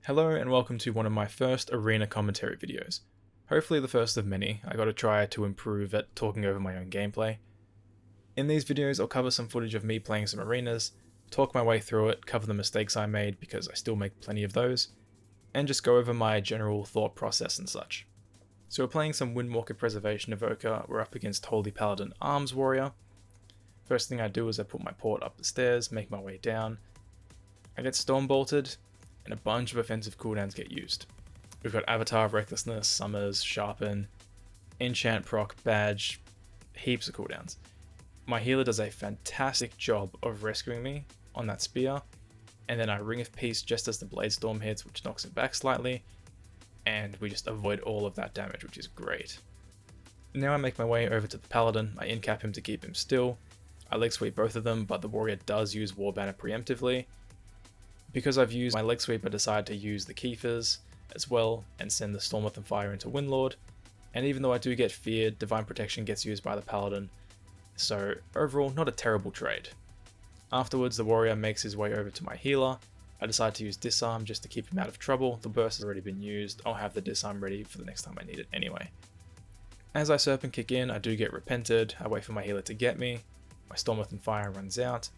Hello and welcome to one of my first arena commentary videos. Hopefully the first of many. I gotta try to improve at talking over my own gameplay. In these videos I'll cover some footage of me playing some arenas, talk my way through it, cover the mistakes I made because I still make plenty of those, and just go over my general thought process and such. So we're playing some Windwalker Preservation Evoker. We're up against Holy Paladin Arms Warrior. First thing I do is I put my port up the stairs, make my way down. I get storm bolted, and a bunch of offensive cooldowns get used. We've got Avatar of Recklessness, Summers, Sharpen, Enchant Proc, Badge, heaps of cooldowns. My healer does a fantastic job of rescuing me on that spear, and then I Ring of Peace just as the Blade Storm hits, which knocks him back slightly, and we just avoid all of that damage, which is great. Now I make my way over to the Paladin, I incap him to keep him still. I leg sweep both of them, but the warrior does use War Banner preemptively. Because I've used my leg sweep, I decide to use the Keepers as well and send the Storm and Fire into Windlord. And even though I do get feared, Divine Protection gets used by the Paladin, so overall not a terrible trade. Afterwards the warrior makes his way over to my healer. I decide to use Disarm just to keep him out of trouble. The burst has already been used, I'll have the Disarm ready for the next time I need it anyway. As I Serpent kick in, I do get repented. I wait for my healer to get me. My Stormwrath and Fire runs out.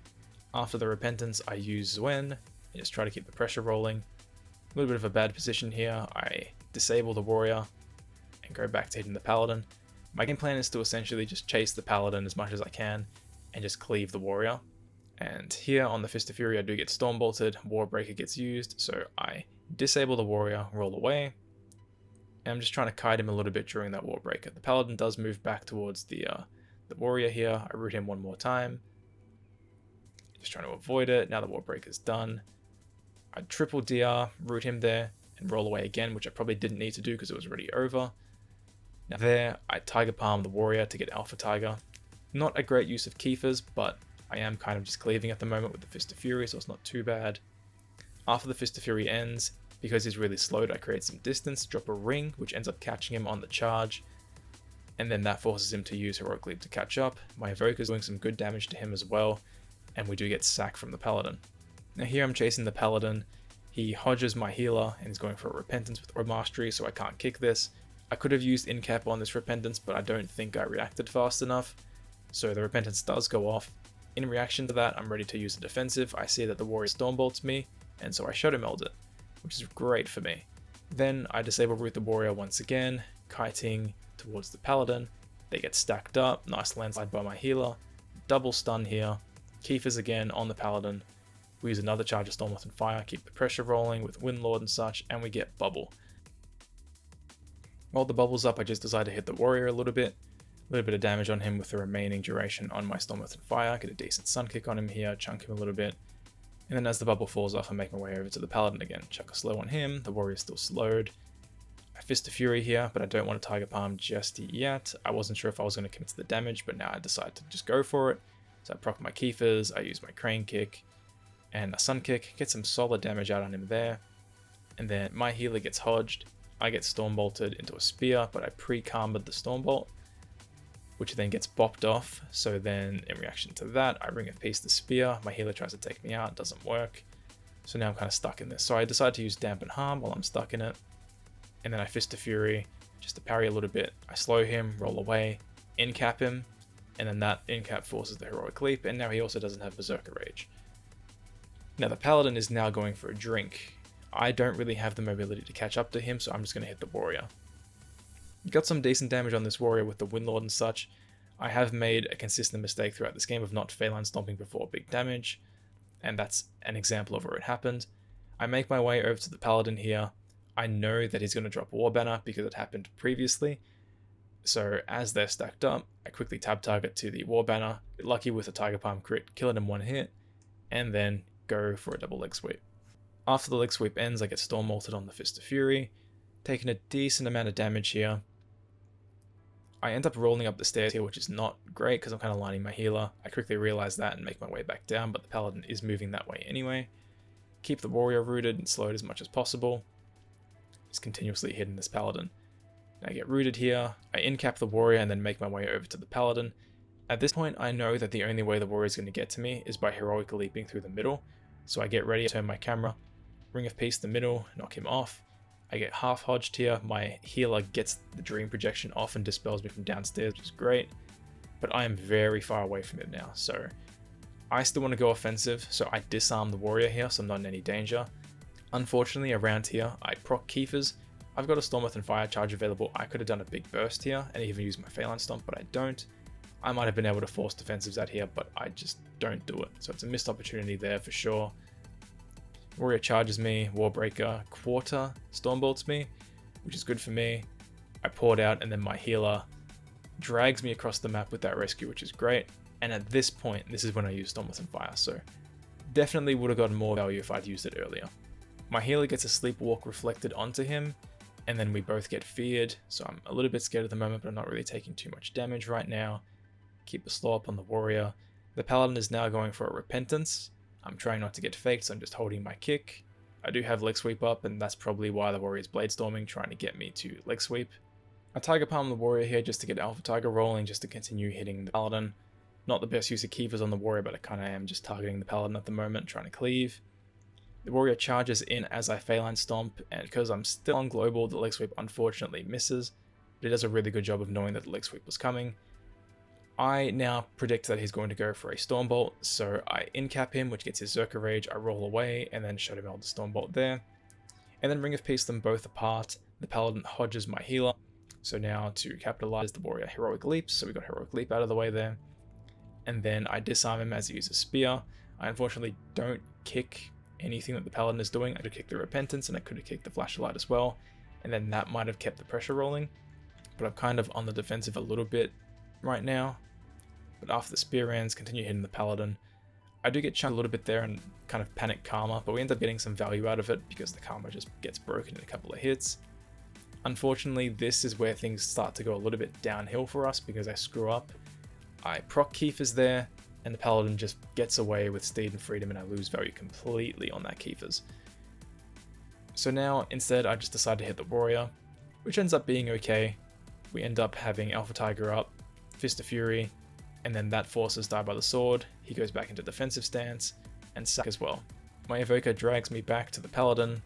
After the repentance I use Zwen and just try to keep the pressure rolling. A little bit of a bad position here. I disable the warrior and go back to hitting the paladin. My game plan is to essentially just chase the paladin as much as I can and just cleave the warrior. And here on the Fist of Fury I do get storm bolted, Warbreaker gets used, so I disable the warrior, roll away, and I'm just trying to kite him a little bit during that Warbreaker. The paladin does move back towards the warrior here. I root him one more time. Just trying to avoid it. Now the Warbreaker's done. I triple DR, root him there, and roll away again, which I probably didn't need to do because it was already over. Now there, I Tiger Palm the warrior to get Alpha Tiger. Not a great use of Keepers, but I am kind of just cleaving at the moment with the Fist of Fury, so it's not too bad. After the Fist of Fury ends, because he's really slowed, I create some distance, drop a ring, which ends up catching him on the charge, and then that forces him to use Heroic Leap to catch up. My Evoker's doing some good damage to him as well, and we do get sack from the Paladin. Now here I'm chasing the Paladin. He hodges my healer and is going for a Repentance with Orb Mastery, so I can't kick this. I could have used Incap on this Repentance, but I don't think I reacted fast enough, so the Repentance does go off. In reaction to that, I'm ready to use a defensive. I see that the warrior stormbolts me, and so I Shadow Meld it, which is great for me. Then I disable Root the warrior once again, kiting towards the Paladin. They get stacked up, nice landslide by my healer, double stun here, Keepers again on the Paladin. We use another charge of Stormwrath and Fire, keep the pressure rolling with Windlord and such, and we get Bubble. While the bubble's up, I just decide to hit the warrior a little bit of damage on him with the remaining duration on my Stormwrath and Fire, get a decent sun kick on him here, chunk him a little bit, and then as the bubble falls off I make my way over to the Paladin again, chuck a slow on him, the warrior's still slowed. I Fist of Fury here, but I don't want to Tiger Palm just yet. I wasn't sure if I was going to commit to the damage, but now I decide to just go for it. So I proc my Keepers, I use my Crane Kick, and a Sun Kick, get some solid damage out on him there. And then my healer gets hodged, I get Storm Bolted into a Spear, but I pre-karma'd the Storm Bolt, which then gets bopped off. So then in reaction to that, I Ring of Peace the Spear, my healer tries to take me out, it doesn't work. So now I'm kind of stuck in this. So I decide to use Dampen Harm while I'm stuck in it. And then I Fist of Fury, just to parry a little bit. I slow him, roll away, incap him, and then that incap forces the Heroic Leap, and now he also doesn't have Berserker Rage. Now the Paladin is now going for a drink. I don't really have the mobility to catch up to him, so I'm just going to hit the warrior. Got some decent damage on this warrior with the Windlord and such. I have made a consistent mistake throughout this game of not Phalanx stomping before big damage, and that's an example of where it happened. I make my way over to the Paladin here. I know that he's going to drop War Banner because it happened previously, so as they're stacked up, I quickly tab target to the War Banner, get lucky with a Tiger Palm crit, kill it in one hit, and then go for a double leg sweep. After the leg sweep ends, I get Storm Molted on the Fist of Fury, taking a decent amount of damage here. I end up rolling up the stairs here, which is not great because I'm kind of lining my healer. I quickly realize that and make my way back down, but the Paladin is moving that way anyway. Keep the warrior rooted and slowed as much as possible. Just continuously hitting this Paladin. Now I get rooted here, I incap the warrior and then make my way over to the Paladin. At this point I know that the only way the warrior is going to get to me is by heroic leaping through the middle, so I get ready to turn my camera, Ring of Peace the middle, knock him off. I get half hodged here. My healer gets the Dream Projection off and dispels me from downstairs, which is great. But I am very far away from it now, so I still want to go offensive, so I disarm the warrior here, so I'm not in any danger. Unfortunately, around here, I proc Keefers. I've got a Stormwrath and Fire Charge available. I could have done a big burst here and even used my Phalanx Stomp, but I don't. I might have been able to force defensives out here, but I just don't do it. So it's a missed opportunity there for sure. Warrior charges me, Warbreaker quarter Stormbolts me, which is good for me. I poured out, and then my healer drags me across the map with that rescue, which is great. And at this point, this is when I use Stormwrath and Fire, so definitely would have gotten more value if I'd used it earlier. My healer gets a Sleepwalk reflected onto him, and then we both get feared, so I'm a little bit scared at the moment, but I'm not really taking too much damage right now. Keep a slow up on the warrior. The paladin is now going for a repentance. I'm trying not to get faked, so I'm just holding my kick. I do have leg sweep up, and that's probably why the warrior's blade storming, trying to get me to leg sweep. I tiger palm the warrior here just to get alpha tiger rolling, just to continue hitting the paladin. Not the best use of keepers on the warrior, but I kind of am just targeting the paladin at the moment, trying to cleave. The warrior charges in as I Phalanx Stomp, and because I'm still on global, the leg sweep unfortunately misses, but it does a really good job of knowing that the leg sweep was coming. I now predict that he's going to go for a Stormbolt, so I incap him, which gets his Zerker Rage, I roll away, and then Shadow Meld the Stormbolt there. And then Ring of Peace them both apart. The Paladin hodges my healer, so now to capitalize, the warrior Heroic Leaps, so we got Heroic Leap out of the way there. And then I disarm him as he uses Spear. I unfortunately don't kick anything that the Paladin is doing. I could kick the Repentance, and I could have kicked the Flashlight as well, and then that might have kept the pressure rolling. But I'm kind of on the defensive a little bit right now. But after the spear ends, continue hitting the paladin. I do get chunked a little bit there and kind of panic karma, but we end up getting some value out of it because the karma just gets broken in a couple of hits. Unfortunately, this is where things start to go a little bit downhill for us because I screw up. I proc Keefers there, and the paladin just gets away with Steed and Freedom, and I lose value completely on that Keefers. So now, instead, I just decide to hit the warrior, which ends up being okay. We end up having Alpha Tiger up, Fist of Fury, and then that forces Die by the Sword. He goes back into defensive stance, and sack as well. My Evoker drags me back to the Paladin.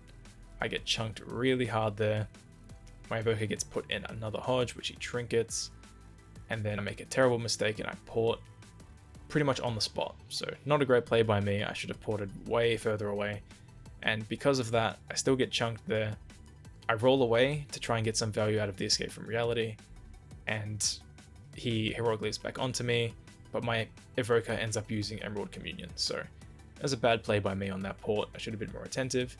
I get chunked really hard there. My Evoker gets put in another Hodge, which he trinkets, and then I make a terrible mistake and I port pretty much on the spot. So not a great play by me. I should have ported way further away, and because of that, I still get chunked there. I roll away to try and get some value out of the escape from reality, and he heroic leaps back onto me, but my Evoker ends up using Emerald Communion, so that's a bad play by me on that port. I should have been more attentive.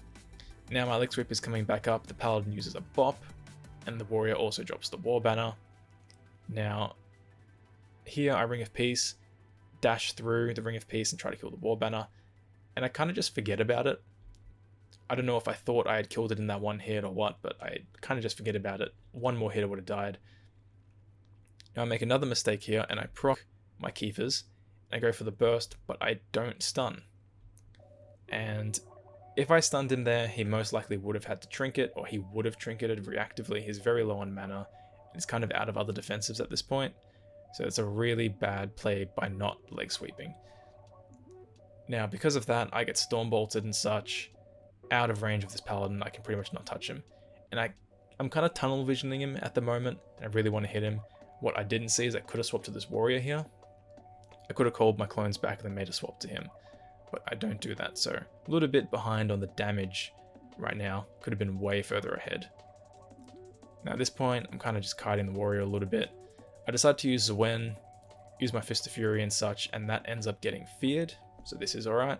Now my leg sweep is coming back up, the Paladin uses a bop, and the warrior also drops the War Banner. Now, here I Ring of Peace, dash through the Ring of Peace and try to kill the War Banner, and I kind of just forget about it. I don't know if I thought I had killed it in that one hit or what, but I kind of just forget about it. One more hit I would have died. Now I make another mistake here, and I proc my Keefers, and I go for the burst, but I don't stun. And if I stunned him there, he most likely would have had to trinket, or he would have trinketed reactively. He's very low on mana, and he's kind of out of other defensives at this point, so it's a really bad play by not leg sweeping. Now because of that, I get storm bolted and such, out of range of this paladin. I can pretty much not touch him, and I'm kind of tunnel visioning him at the moment, and I really want to hit him. What I didn't see is I could have swapped to this warrior here. I could have called my clones back and then made a swap to him, but I don't do that, so a little bit behind on the damage right now. Could have been way further ahead. Now at this point, I'm kind of just kiting the warrior a little bit. I decide to use Zwen, use my Fist of Fury and such, and that ends up getting feared, so this is alright.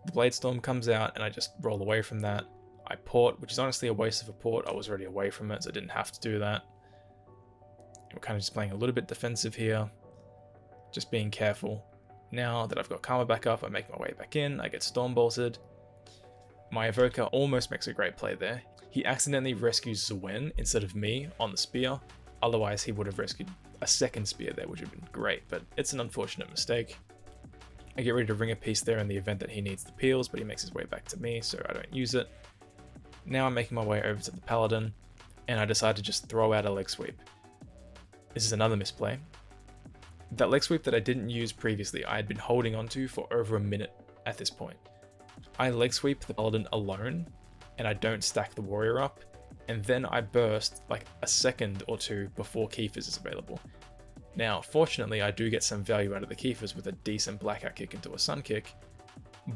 The Blade Storm comes out and I just roll away from that. I port, which is honestly a waste of a port. I was already away from it, so I didn't have to do that. We're kind of just playing a little bit defensive here, just being careful. Now that I've got Karma back up, I make my way back in, I get Storm Bolted. My Evoker almost makes a great play there. He accidentally rescues Zwen instead of me on the spear, otherwise he would have rescued a second spear there, which would have been great, but it's an unfortunate mistake. I get ready to Ring a Piece there in the event that he needs the peels, but he makes his way back to me, so I don't use it. Now I'm making my way over to the Paladin, and I decide to just throw out a leg sweep. This is another misplay. That leg sweep that I didn't use previously, I had been holding onto for over a minute at this point. I leg sweep the paladin alone, and I don't stack the warrior up, and then I burst like a second or two before Kiefer's is available. Now, fortunately, I do get some value out of the Kiefer's with a decent blackout kick into a sun kick,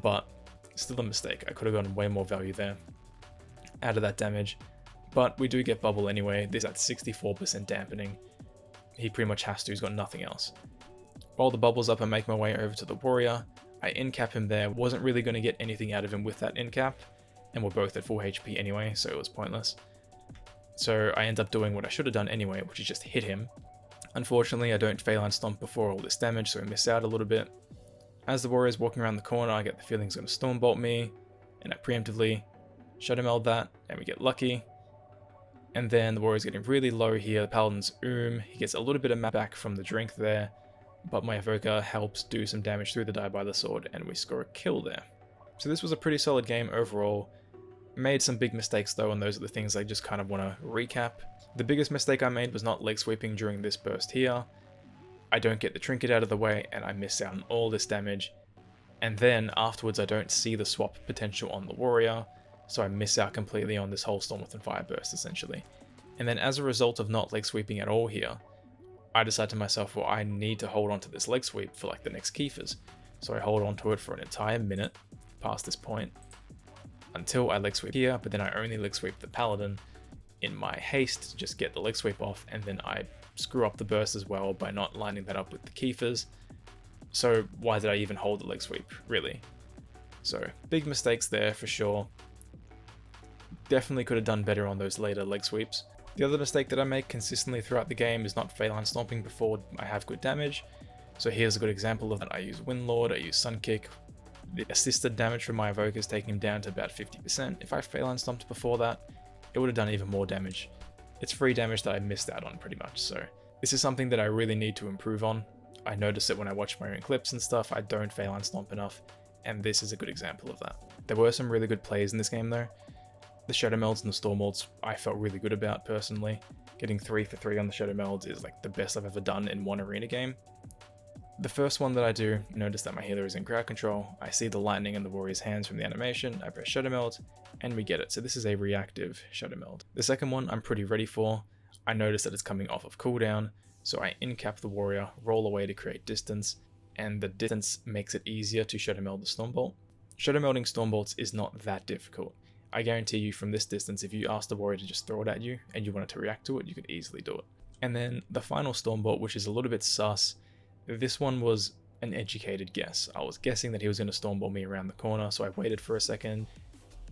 but still a mistake. I could have gotten way more value there out of that damage, but we do get bubble anyway. This at 64% dampening. He pretty much has to, he's got nothing else. While the bubble's up, I make my way over to the warrior. I in-cap him there, wasn't really going to get anything out of him with that in-cap, and we're both at full HP anyway, so it was pointless. So I end up doing what I should have done anyway, which is just hit him. Unfortunately, I don't Phalanx Stomp before all this damage, so I miss out a little bit. As the warrior's walking around the corner, I get the feeling he's going to Stormbolt me, and I preemptively Shadow Meld that, and we get lucky. And then the warrior's getting really low here, the paladin's he gets a little bit of map back from the drink there, but my Evoker helps do some damage through the die by the sword, and we score a kill there. So this was a pretty solid game overall. Made some big mistakes though, and those are the things I just kind of want to recap. The biggest mistake I made was not leg sweeping during this burst here. I don't get the trinket out of the way, and I miss out on all this damage. And then afterwards I don't see the swap potential on the warrior, so I miss out completely on this whole Storm Within Fire burst essentially. And then as a result of not leg sweeping at all here, I decide to myself, well, I need to hold on to this leg sweep for like the next Kiefer's. So I hold on to it for an entire minute past this point until I leg sweep here, but then I only leg sweep the paladin in my haste to just get the leg sweep off, and then I screw up the burst as well by not lining that up with the Kiefer's. So why did I even hold the leg sweep, really? So big mistakes there for sure. Definitely could have done better on those later leg sweeps. The other mistake that I make consistently throughout the game is not Phalanx Stomping before I have good damage. So here's a good example of that. I use Windlord, I use Sun Kick. The assisted damage from my Evoker is taking him down to about 50%. If I Phalanx Stomped before that, it would have done even more damage. It's free damage that I missed out on pretty much, so this is something that I really need to improve on. I notice it when I watch my own clips and stuff, I don't Phalanx Stomp enough, and this is a good example of that. There were some really good plays in this game though. The Shadow Melds and the Storm Molds I felt really good about personally. Getting 3 for 3 on the Shadow Melds is like the best I've ever done in one arena game. The first one that I do, notice that my healer is in crowd control, I see the lightning in the warrior's hands from the animation, I press Shadow Meld, and we get it. So this is a reactive Shadow Meld. The second one I'm pretty ready for. I notice that it's coming off of cooldown, so I in-cap the warrior, roll away to create distance, and the distance makes it easier to Shadow Meld the Stormbolt. Shadow Melding Stormbolts is not that difficult. I guarantee you from this distance, if you ask the warrior to just throw it at you, and you wanted to react to it, you could easily do it. And then the final Stormbolt, which is a little bit sus. This one was an educated guess. I was guessing that he was going to Stormbolt me around the corner, so I waited for a second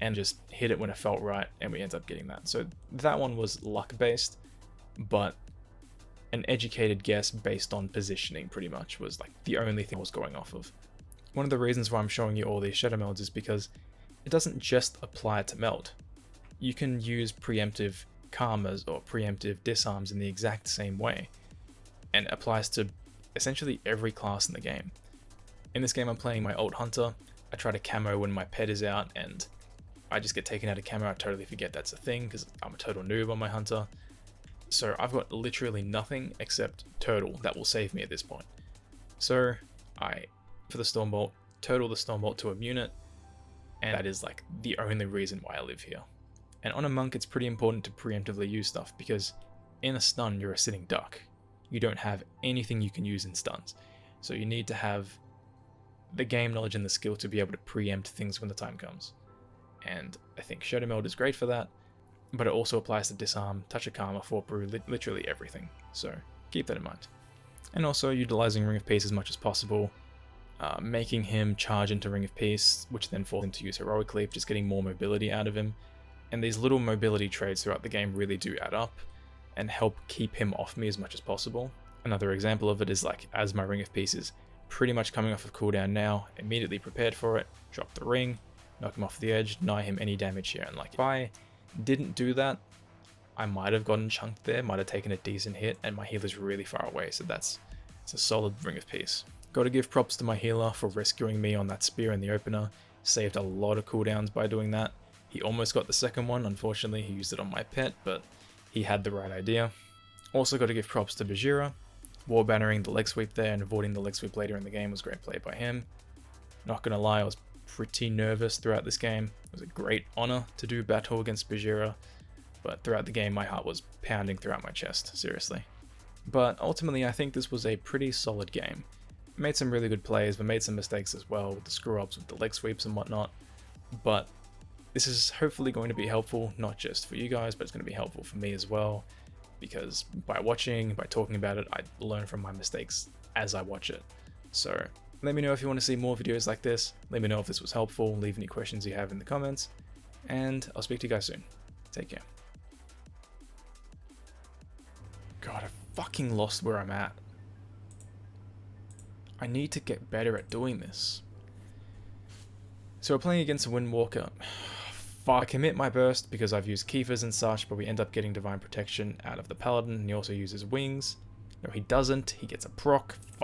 and just hit it when it felt right, and we ended up getting that. So that one was luck-based, but an educated guess based on positioning pretty much was like the only thing I was going off of. One of the reasons why I'm showing you all these Shadow Melds is because it doesn't just apply to meld. You can use preemptive karmas or preemptive disarms in the exact same way, and it applies to essentially every class in the game. In this game I'm playing my Alt Hunter. I try to camo when my pet is out, and I just get taken out of camo. I totally forget that's a thing because I'm a total noob on my Hunter. So I've got literally nothing except Turtle that will save me at this point. So I, for the Stormbolt, turtle the Stormbolt to immune it, and that is like the only reason why I live here. And on a monk it's pretty important to preemptively use stuff, because in a stun you're a sitting duck. You don't have anything you can use in stuns. So you need to have the game knowledge and the skill to be able to preempt things when the time comes. And I think Shadow Meld is great for that, but it also applies to disarm, touch of karma, fort brew, literally everything. So keep that in mind. And also utilizing Ring of Peace as much as possible, making him charge into Ring of Peace, which then falls into use Heroic Leap, just getting more mobility out of him. And these little mobility trades throughout the game really do add up and help keep him off me as much as possible. Another example of it is like, as my Ring of Peace is pretty much coming off of cooldown now, immediately prepared for it, drop the ring, knock him off the edge, deny him any damage here. And like, if I didn't do that, I might have gotten chunked there, might have taken a decent hit, and my healer's really far away, so it's a solid Ring of Peace. Gotta give props to my healer for rescuing me on that spear in the opener, saved a lot of cooldowns by doing that. He almost got the second one, unfortunately he used it on my pet, but he had the right idea. Also got to give props to Bajira. War bannering the leg sweep there and avoiding the leg sweep later in the game was great play by him. Not gonna lie, I was pretty nervous throughout this game. It was a great honor to do battle against Bajira, but throughout the game my heart was pounding throughout my chest, seriously. But ultimately I think this was a pretty solid game. I made some really good plays, but made some mistakes as well with the screw-ups with the leg sweeps and whatnot. But this is hopefully going to be helpful, not just for you guys, but it's going to be helpful for me as well, because by watching, by talking about it, I learn from my mistakes as I watch it. So let me know if you want to see more videos like this, let me know if this was helpful, leave any questions you have in the comments, and I'll speak to you guys soon. Take care. God, I fucking lost where I'm at. I need to get better at doing this. So we're playing against a Windwalker. Fuck, I commit my burst because I've used Keefers and such, but we end up getting Divine Protection out of the Paladin, and he also uses Wings. No, he doesn't. He gets a proc. Fuck.